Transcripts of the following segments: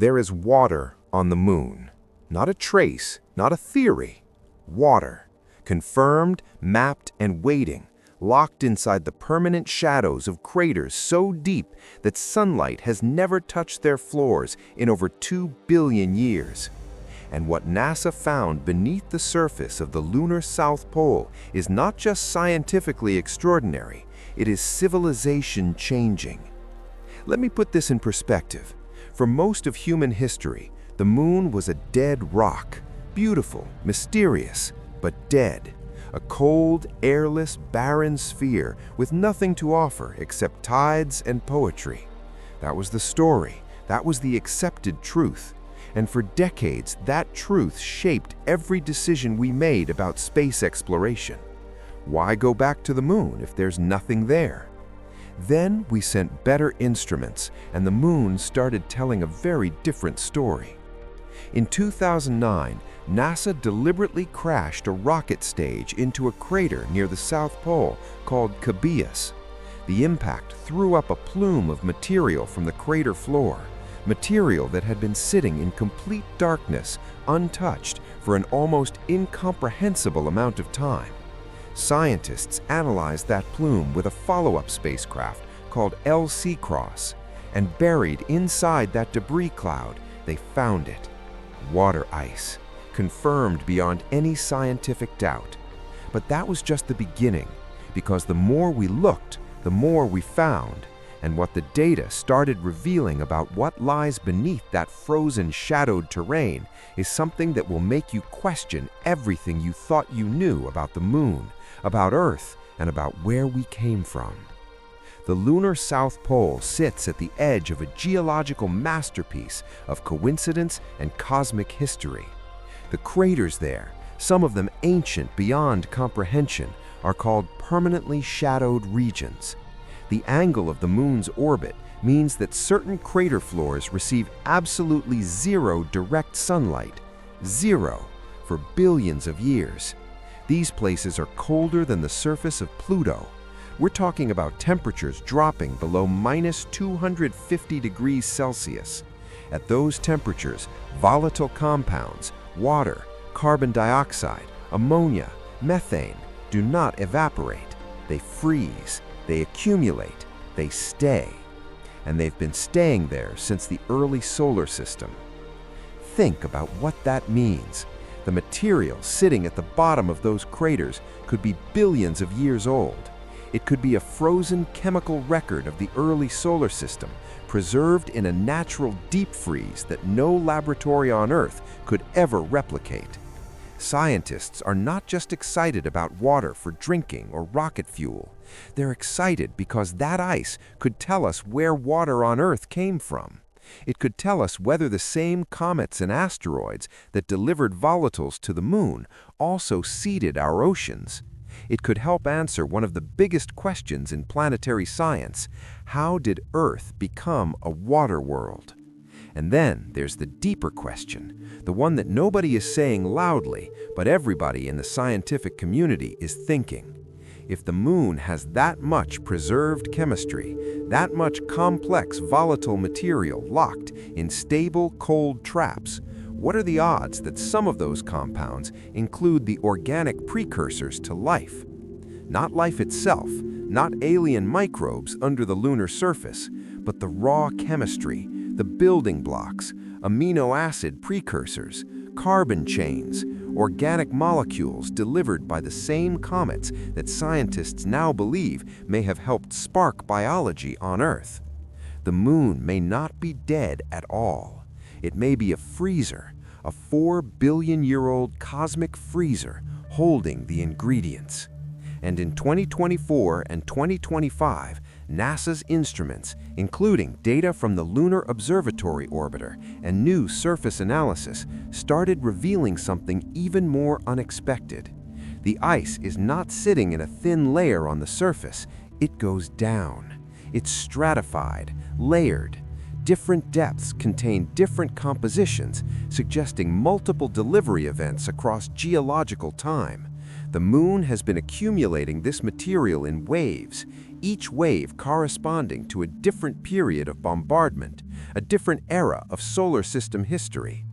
There is water on the moon. Not a trace, not a theory. Water. Confirmed, mapped, and waiting, locked inside the permanent shadows of craters so deep that sunlight has never touched their floors in over 2 billion years. And what NASA found beneath the surface of the Lunar South Pole is not just scientifically extraordinary, it is civilization-changing. Let me put this in perspective. For most of human history, the moon was a dead rock, beautiful, mysterious, but dead. A cold, airless, barren sphere with nothing to offer except tides and poetry. That was the story. That was the accepted truth. And for decades, that truth shaped every decision we made about space exploration. Why go back to the moon if there's nothing there? Then we sent better instruments, and the moon started telling a very different story. In 2009, NASA deliberately crashed a rocket stage into a crater near the South Pole called Cabeus. The impact threw up a plume of material from the crater floor, material that had been sitting in complete darkness, untouched, for an almost incomprehensible amount of time. Scientists analyzed that plume with a follow-up spacecraft called LC-CROSS, and buried inside that debris cloud, they found it. Water ice, confirmed beyond any scientific doubt. But that was just the beginning, because the more we looked, the more we found, and what the data started revealing about what lies beneath that frozen, shadowed terrain is something that will make you question everything you thought you knew about the moon, about Earth, and about where we came from. The Lunar South Pole sits at the edge of a geological masterpiece of coincidence and cosmic history. The craters there, some of them ancient beyond comprehension, are called permanently shadowed regions. The angle of the moon's orbit means that certain crater floors receive absolutely zero direct sunlight, zero, for billions of years. These places are colder than the surface of Pluto. We're talking about temperatures dropping below -250 degrees Celsius. At those temperatures, volatile compounds, water, carbon dioxide, ammonia, methane, do not evaporate. They freeze, they accumulate, they stay. And they've been staying there since the early solar system. Think about what that means. The material sitting at the bottom of those craters could be billions of years old. It could be a frozen chemical record of the early solar system, preserved in a natural deep freeze that no laboratory on Earth could ever replicate. Scientists are not just excited about water for drinking or rocket fuel. They're excited because that ice could tell us where water on Earth came from. It could tell us whether the same comets and asteroids that delivered volatiles to the moon also seeded our oceans. It could help answer one of the biggest questions in planetary science: how did Earth become a water world? And then there's the deeper question, the one that nobody is saying loudly, but everybody in the scientific community is thinking. If the moon has that much preserved chemistry, that much complex volatile material locked in stable, cold traps, what are the odds that some of those compounds include the organic precursors to life? Not life itself, not alien microbes under the lunar surface, but the raw chemistry, the building blocks, amino acid precursors, carbon chains, organic molecules delivered by the same comets that scientists now believe may have helped spark biology on Earth. The moon may not be dead at all. It may be a freezer, a 4 billion-year-old cosmic freezer holding the ingredients. And in 2024 and 2025, NASA's instruments, including data from the Lunar Observatory Orbiter and new surface analysis, started revealing something even more unexpected. The ice is not sitting in a thin layer on the surface, it goes down. It's stratified, layered. Different depths contain different compositions, suggesting multiple delivery events across geological time. The moon has been accumulating this material in waves, each wave corresponding to a different period of bombardment, a different era of solar system history.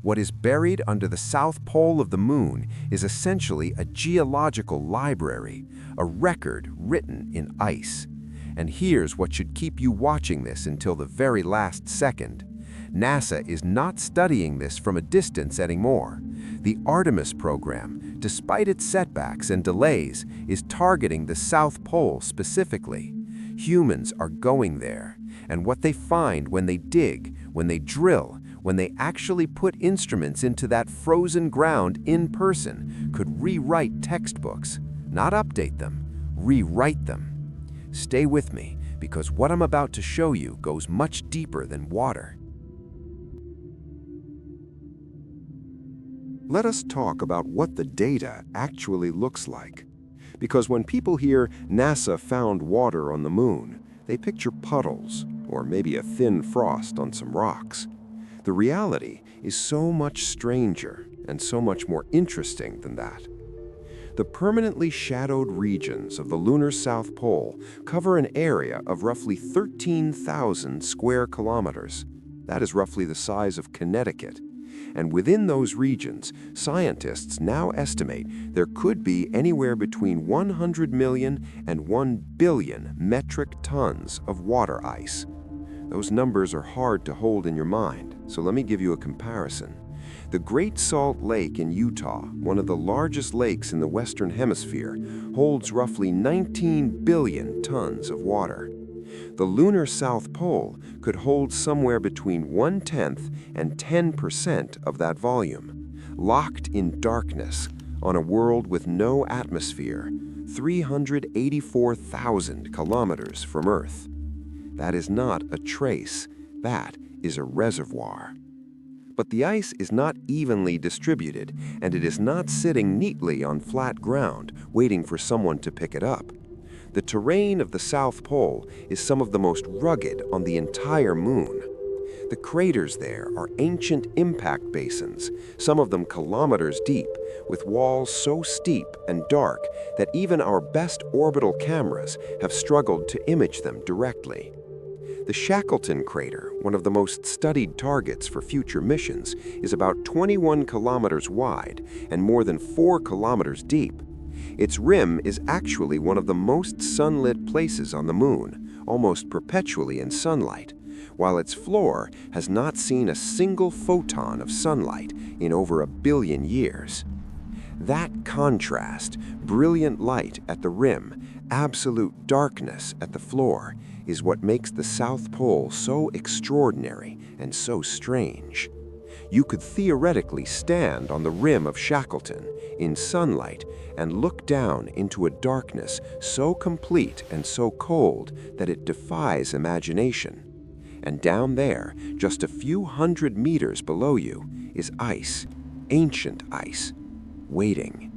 What is buried under the south pole of the moon is essentially a geological library, a record written in ice. And here's what should keep you watching this until the very last second. NASA is not studying this from a distance anymore. The Artemis program, despite its setbacks and delays, is targeting the South Pole specifically. Humans are going there, and what they find when they dig, when they drill, when they actually put instruments into that frozen ground in person could rewrite textbooks, not update them, rewrite them. Stay with me, because what I'm about to show you goes much deeper than water. Let us talk about what the data actually looks like. Because when people hear NASA found water on the moon, they picture puddles, or maybe a thin frost on some rocks. The reality is so much stranger and so much more interesting than that. The permanently shadowed regions of the Lunar South Pole cover an area of roughly 13,000 square kilometers. That is roughly the size of Connecticut. And within those regions, scientists now estimate there could be anywhere between 100 million and 1 billion metric tons of water ice. Those numbers are hard to hold in your mind, so let me give you a comparison. The Great Salt Lake in Utah, one of the largest lakes in the Western Hemisphere, holds roughly 19 billion tons of water. The Lunar South Pole could hold somewhere between 1/10 and 10% of that volume, locked in darkness on a world with no atmosphere, 384,000 kilometers from Earth. That is not a trace, that is a reservoir. But the ice is not evenly distributed, and it is not sitting neatly on flat ground, waiting for someone to pick it up. The terrain of the South Pole is some of the most rugged on the entire moon. The craters there are ancient impact basins, some of them kilometers deep, with walls so steep and dark that even our best orbital cameras have struggled to image them directly. The Shackleton crater, one of the most studied targets for future missions, is about 21 kilometers wide and more than 4 kilometers deep. Its rim is actually one of the most sunlit places on the moon, almost perpetually in sunlight, while its floor has not seen a single photon of sunlight in over 1 billion years. That contrast, brilliant light at the rim, absolute darkness at the floor, is what makes the South Pole so extraordinary and so strange. You could theoretically stand on the rim of Shackleton in sunlight and look down into a darkness so complete and so cold that it defies imagination. And down there, just a few hundred meters below you, is ice, ancient ice, waiting.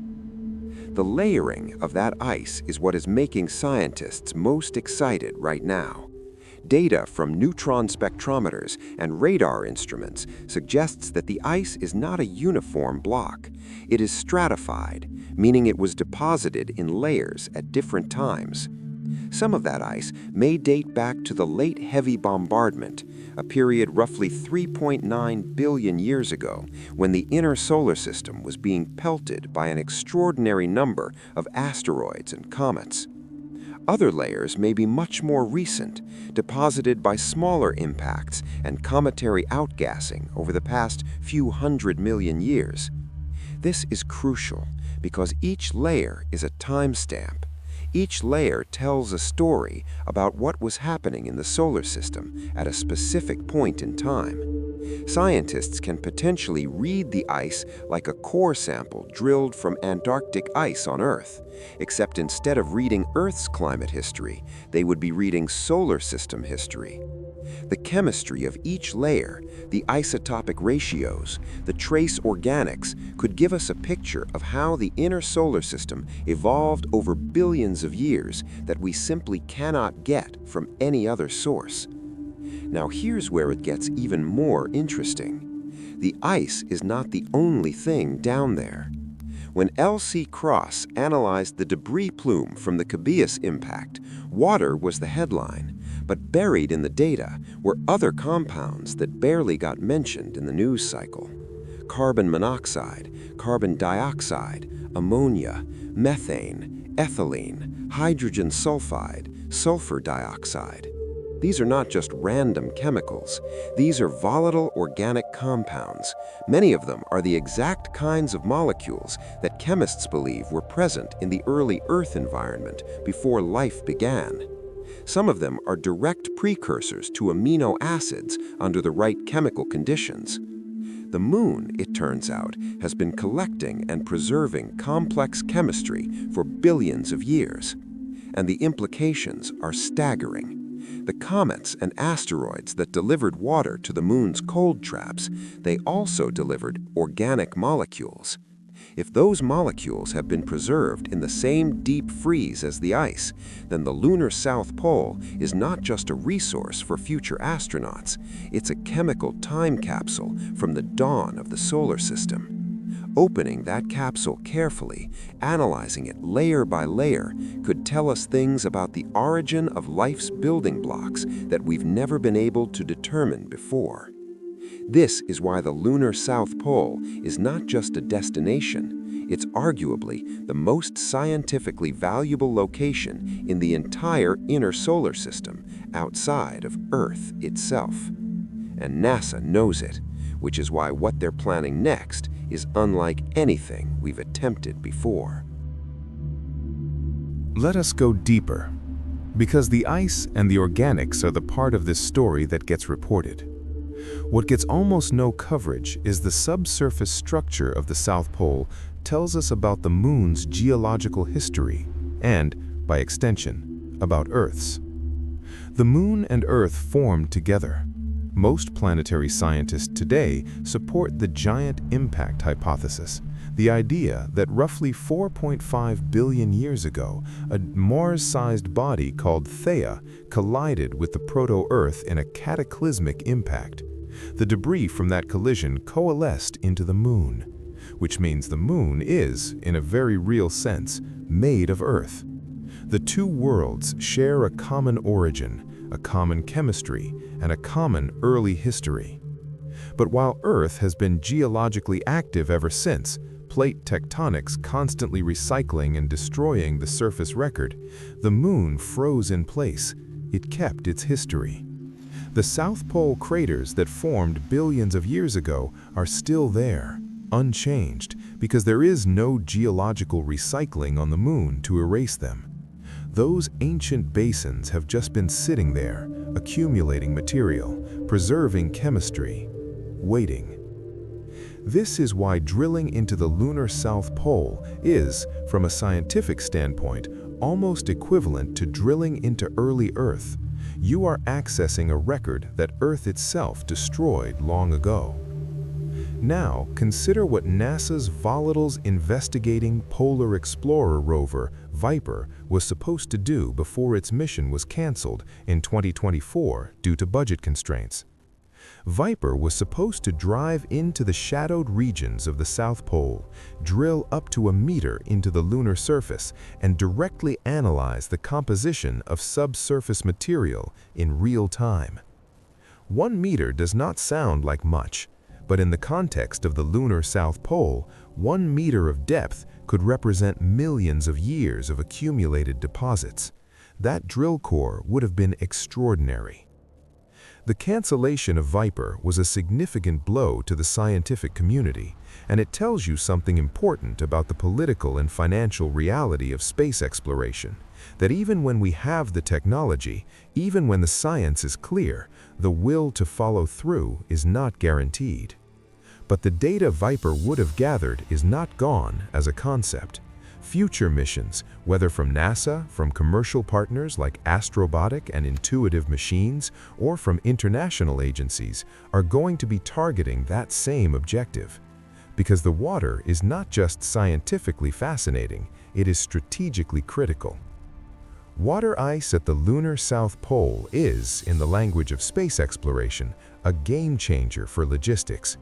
The layering of that ice is what is making scientists most excited right now. Data from neutron spectrometers and radar instruments suggests that the ice is not a uniform block. It is stratified, meaning it was deposited in layers at different times. Some of that ice may date back to the late heavy bombardment, a period roughly 3.9 billion years ago, when the inner solar system was being pelted by an extraordinary number of asteroids and comets. Other layers may be much more recent, deposited by smaller impacts and cometary outgassing over the past few 100 million years. This is crucial because each layer is a timestamp. Each layer tells a story about what was happening in the solar system at a specific point in time. Scientists can potentially read the ice like a core sample drilled from Antarctic ice on Earth, except instead of reading Earth's climate history, they would be reading solar system history. The chemistry of each layer, the isotopic ratios, the trace organics could give us a picture of how the inner solar system evolved over billions of years that we simply cannot get from any other source. Now here's where it gets even more interesting. The ice is not the only thing down there. When L.C. Cross analyzed the debris plume from the Cabeus impact, water was the headline. But buried in the data were other compounds that barely got mentioned in the news cycle. Carbon monoxide, carbon dioxide, ammonia, methane, ethylene, hydrogen sulfide, sulfur dioxide. These are not just random chemicals. These are volatile organic compounds. Many of them are the exact kinds of molecules that chemists believe were present in the early Earth environment before life began. Some of them are direct precursors to amino acids under the right chemical conditions. The Moon, it turns out, has been collecting and preserving complex chemistry for billions of years. And the implications are staggering. The comets and asteroids that delivered water to the Moon's cold traps, they also delivered organic molecules. If those molecules have been preserved in the same deep freeze as the ice, then the Lunar South Pole is not just a resource for future astronauts, it's a chemical time capsule from the dawn of the solar system. Opening that capsule carefully, analyzing it layer by layer, could tell us things about the origin of life's building blocks that we've never been able to determine before. This is why the Lunar South Pole is not just a destination, it's arguably the most scientifically valuable location in the entire inner solar system outside of Earth itself. And NASA knows it, which is why what they're planning next is unlike anything we've attempted before. Let us go deeper, because the ice and the organics are the part of this story that gets reported. What gets almost no coverage is the subsurface structure of the South Pole tells us about the Moon's geological history and, by extension, about Earth's. The Moon and Earth formed together. Most planetary scientists today support the giant impact hypothesis, the idea that roughly 4.5 billion years ago, a Mars-sized body called Theia collided with the proto-Earth in a cataclysmic impact. The debris from that collision coalesced into the Moon, which means the Moon is, in a very real sense, made of Earth. The two worlds share a common origin, a common chemistry, and a common early history. But while Earth has been geologically active ever since, plate tectonics constantly recycling and destroying the surface record, the Moon froze in place. It kept its history. The South Pole craters that formed billions of years ago are still there, unchanged, because there is no geological recycling on the Moon to erase them. Those ancient basins have just been sitting there, accumulating material, preserving chemistry, waiting. This is why drilling into the Lunar South Pole is, from a scientific standpoint, almost equivalent to drilling into early Earth. You are accessing a record that Earth itself destroyed long ago. Now, consider what NASA's Volatiles Investigating Polar Explorer rover, Viper, was supposed to do before its mission was canceled in 2024 due to budget constraints. Viper was supposed to drive into the shadowed regions of the South Pole, drill up to 1 meter into the lunar surface, and directly analyze the composition of subsurface material in real time. 1 meter does not sound like much, but in the context of the Lunar South Pole, 1 meter of depth could represent millions of years of accumulated deposits. That drill core would have been extraordinary. The cancellation of Viper was a significant blow to the scientific community, and it tells you something important about the political and financial reality of space exploration, that even when we have the technology, even when the science is clear, the will to follow through is not guaranteed. But the data Viper would have gathered is not gone as a concept. Future missions, whether from NASA, from commercial partners like Astrobotic and Intuitive Machines, or from international agencies, are going to be targeting that same objective. Because the water is not just scientifically fascinating, it is strategically critical. Water ice at the Lunar South Pole is, in the language of space exploration, a game changer for logistics.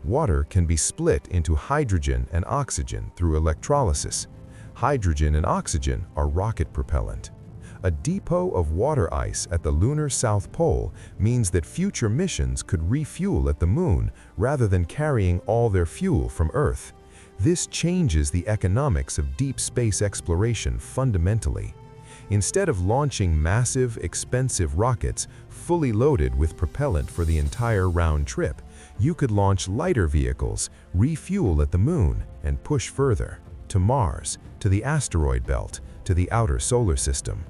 Water can be split into hydrogen and oxygen through electrolysis. Hydrogen and oxygen are rocket propellant. A depot of water ice at the lunar South Pole means that future missions could refuel at the Moon rather than carrying all their fuel from Earth. This changes the economics of deep space exploration fundamentally. Instead of launching massive, expensive rockets fully loaded with propellant for the entire round trip, you could launch lighter vehicles, refuel at the Moon, and push further, to Mars, to the asteroid belt, to the outer solar system.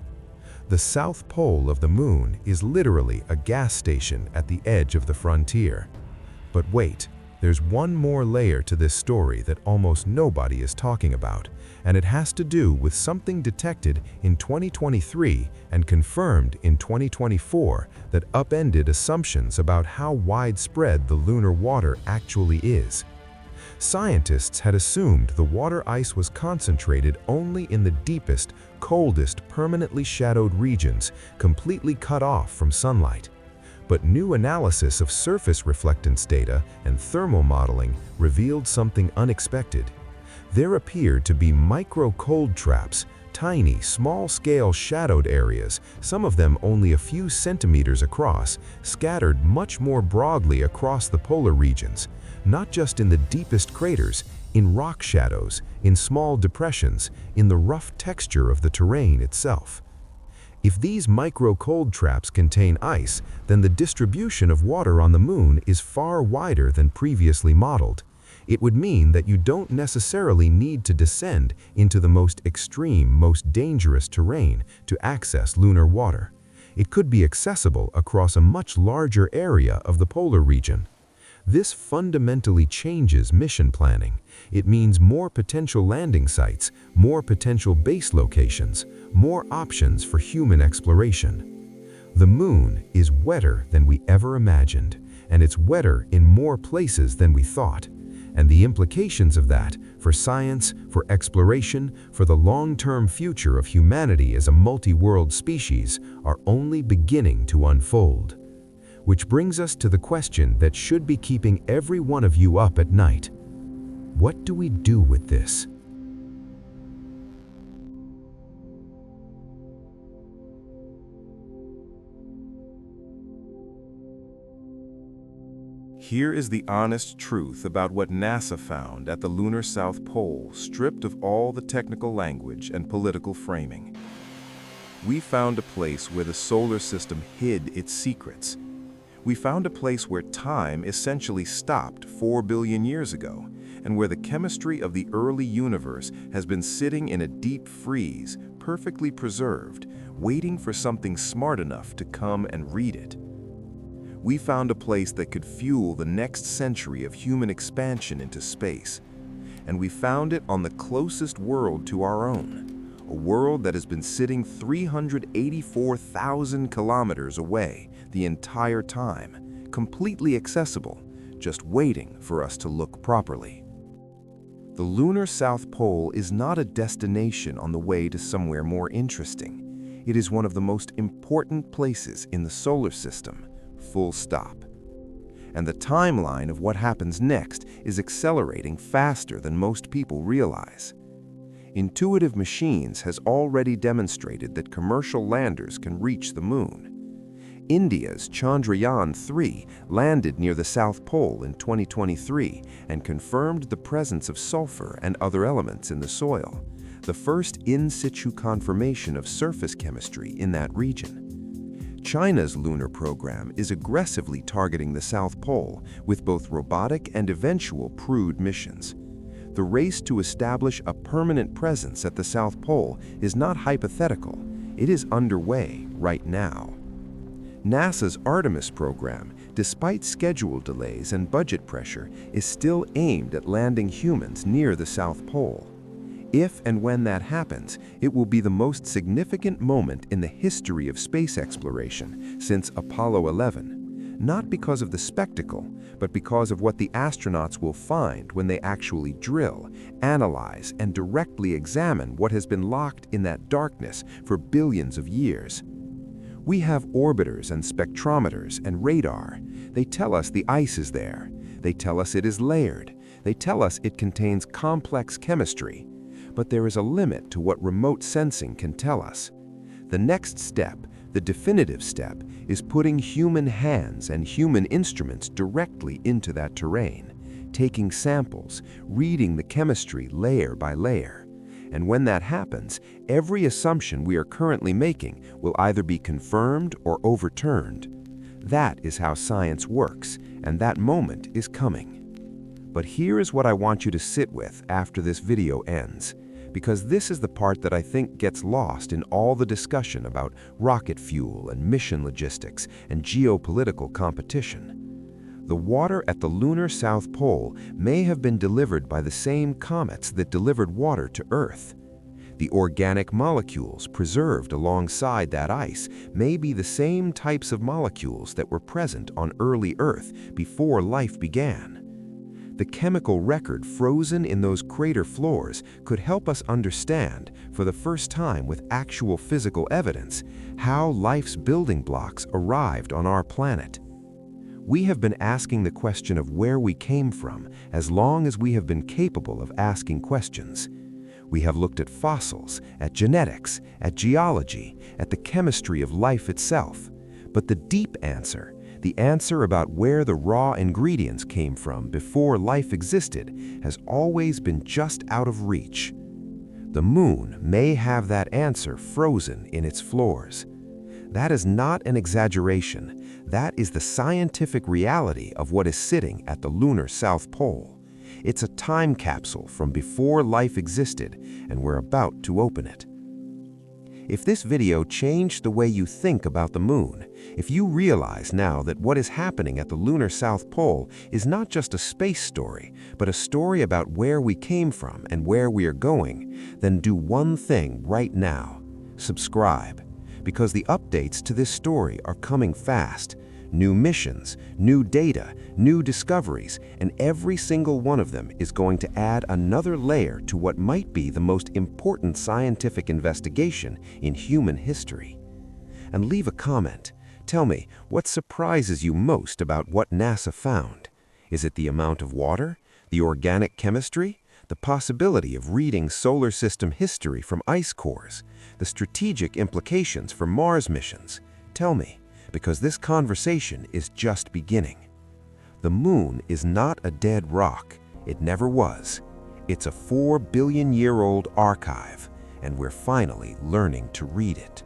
The South Pole of the Moon is literally a gas station at the edge of the frontier. But wait, there's one more layer to this story that almost nobody is talking about, and it has to do with something detected in 2023 and confirmed in 2024 that upended assumptions about how widespread the lunar water actually is. Scientists had assumed the water ice was concentrated only in the deepest, coldest, permanently shadowed regions, completely cut off from sunlight. But new analysis of surface reflectance data and thermal modeling revealed something unexpected. There appeared to be micro-cold traps, tiny, small-scale shadowed areas, some of them only a few centimeters across, scattered much more broadly across the polar regions, not just in the deepest craters, in rock shadows, in small depressions, in the rough texture of the terrain itself. If these micro-cold traps contain ice, then the distribution of water on the Moon is far wider than previously modeled. It would mean that you don't necessarily need to descend into the most extreme, most dangerous terrain to access lunar water. It could be accessible across a much larger area of the polar region. This fundamentally changes mission planning. It means more potential landing sites, more potential base locations, more options for human exploration. The Moon is wetter than we ever imagined, and it's wetter in more places than we thought. And the implications of that, for science, for exploration, for the long-term future of humanity as a multi-world species, are only beginning to unfold. Which brings us to the question that should be keeping every one of you up at night. What do we do with this? Here is the honest truth about what NASA found at the lunar South Pole, stripped of all the technical language and political framing. We found a place where the solar system hid its secrets. We found a place where time essentially stopped 4 billion years ago, and where the chemistry of the early universe has been sitting in a deep freeze, perfectly preserved, waiting for something smart enough to come and read it. We found a place that could fuel the next century of human expansion into space, and we found it on the closest world to our own, a world that has been sitting 384,000 kilometers away the entire time, completely accessible, just waiting for us to look properly. The lunar South Pole is not a destination on the way to somewhere more interesting. It is one of the most important places in the solar system, full stop. And the timeline of what happens next is accelerating faster than most people realize. Intuitive Machines has already demonstrated that commercial landers can reach the Moon. India's Chandrayaan-3 landed near the South Pole in 2023 and confirmed the presence of sulfur and other elements in the soil, the first in-situ confirmation of surface chemistry in that region. China's lunar program is aggressively targeting the South Pole with both robotic and eventual crewed missions. The race to establish a permanent presence at the South Pole is not hypothetical. It is underway right now. NASA's Artemis program, despite schedule delays and budget pressure, is still aimed at landing humans near the South Pole. If and when that happens, it will be the most significant moment in the history of space exploration since Apollo 11, not because of the spectacle, but because of what the astronauts will find when they actually drill, analyze, and directly examine what has been locked in that darkness for billions of years. We have orbiters and spectrometers and radar. They tell us the ice is there. They tell us it is layered. They tell us it contains complex chemistry. But there is a limit to what remote sensing can tell us. The next step, the definitive step, is putting human hands and human instruments directly into that terrain, taking samples, reading the chemistry layer by layer. And when that happens, every assumption we are currently making will either be confirmed or overturned. That is how science works, and that moment is coming. But here is what I want you to sit with after this video ends, because this is the part that I think gets lost in all the discussion about rocket fuel and mission logistics and geopolitical competition. The water at the lunar South Pole may have been delivered by the same comets that delivered water to Earth. The organic molecules preserved alongside that ice may be the same types of molecules that were present on early Earth before life began. The chemical record frozen in those crater floors could help us understand, for the first time with actual physical evidence, how life's building blocks arrived on our planet. We have been asking the question of where we came from as long as we have been capable of asking questions. We have looked at fossils, at genetics, at geology, at the chemistry of life itself. But the deep answer, the answer about where the raw ingredients came from before life existed, has always been just out of reach. The moon may have that answer frozen in its floors. That is not an exaggeration. That is the scientific reality of what is sitting at the lunar South Pole. It's a time capsule from before life existed, and we're about to open it. If this video changed the way you think about the moon, if you realize now that what is happening at the lunar South Pole is not just a space story, but a story about where we came from and where we are going, then do one thing right now: subscribe. Because the updates to this story are coming fast. New missions, new data, new discoveries, and every single one of them is going to add another layer to what might be the most important scientific investigation in human history. And leave a comment. Tell me, what surprises you most about what NASA found? Is it the amount of water? The organic chemistry? The possibility of reading solar system history from ice cores? The strategic implications for Mars missions? Tell me, because this conversation is just beginning. The moon is not a dead rock. It never was. It's a 4 billion-year-old archive, and we're finally learning to read it.